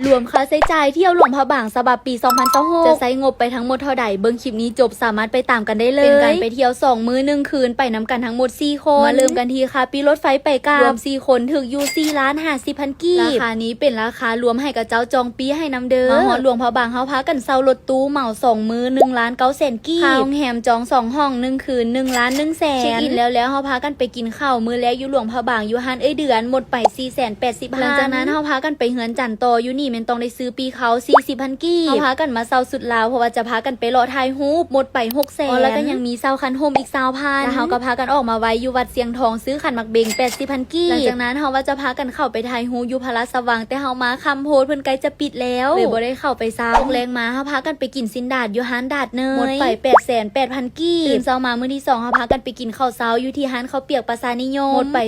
รวมค่าใช้จ่ายเที่ยวหลวงพระบางฉบับปี2026จะใช้งบไปทั้งหมดเท่าใดเบิ่งคลิปนี้จบสามารถไปตามกันได้เลยเป็นการไปเที่ยว2 มื้อ1 คืนไปนำกันทั้งหมด4 คนมาเริ่มกันที่ค่าปีรถไฟไปกลับรวม4 คนถึกอยู่4,50,000 กีบราคานี้เป็นราคารวมให้กับเจ้าจองปีให้นำเด้อมาฮอดหลวงพระบางเฮาพากันเช่ารถตู้เหมา2 มื้อ1,900,000 กีบค่าโรงแรมจอง2 ห้อง1 คืน1,100,000เช็คอินแล้วเฮาพากันไปกินข้าวมื้อแรกอยู่หลวงพระบางอยู่ฮันเดือนหมดไป480,000หลังจากนั้นเฮาพากันไปเฮือนจันต่ออยู่นี่แม่นต้องได้ซื้อปีเขา40,000 กีบเฮาพากันมาเซาสุดลาวเพราะว่าจะพากันไปเลาะถ่ายรูปหมดไป600,000แล้วก็ยังมีเซาคันโฮมอีก20,000แล้วเฮาก็พากันออกมาไว้อยู่วัดเสียงทองซื้อขันหมักเบง80,000 กีบหลังจากนั้นเฮาว่าจะพากันเข้าไปถ่ายรูปอยู่พระราชวังแต่เฮามาคำโพดเพิ่นใกล้จะปิดแล้วเลยบ่ได้เข้าไปซ้ำแรงมาเฮาพากันไปกินซินดาดอยู่ร้านดาดเนยหมดไป880,000 กีบตื่นเช้ามามื้อที่2เฮาพากันไปกินข้าวเช้าอยู่ที่ร้านข้าวเปียกปราสาทนิยมหมดไป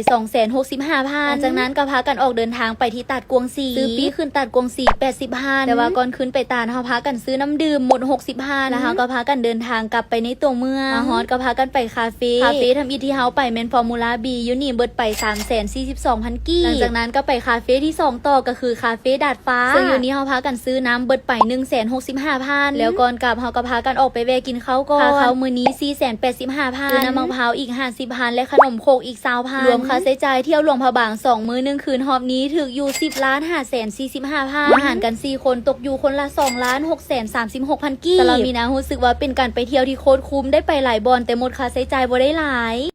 265,000หลังจากนั้นก็พากันออกเดินทางไปที่ตาดกวงศรีซื้อปีขึ้นตาดกวงศรี80,000แต่ว่าก่อนขึ้นไปตาดเฮาพากันซื้อน้ำดื่มหมด60,000แล้วเฮาก็พากันเดินทางกลับไปในตัวเมืองมาฮอดก็พากันไปคาเฟ่ทำอีที่เฮาไปแม่นฟอร์มูล่าบีอยู่นี่เบิดไป342,000 กีบหลังจากนั้นก็ไปคาเฟ่ที่2ต่อก็คือคาเฟ่ดาดฟ้าซึ่งอยู่นี้เฮาพากันซื้อน้ำเบิดไป165,000แล้วก่อนกลับเฮาก็พากันออกไปแวะกินข้าวก่อนค่าข้าวมื้อนี้485,000ซื้อน้ำมะพร้าวอีก50,000และขนมโคกอีก20,000รวมค่าใช้จ่ายเที่ยวหลวงพระบาง2 มื้อ1 คืนรอบนี้ถึกอยู่10,545,000อาหารกัน4 คนตกอยู่คนละ2,636,000 กีบสำหรับมีนารู้สึกว่าเป็นการไปเที่ยวที่โคตรคุ้มได้ไปหลายบอนแต่หมดค่าใช้จ่ายบ่ได้หลาย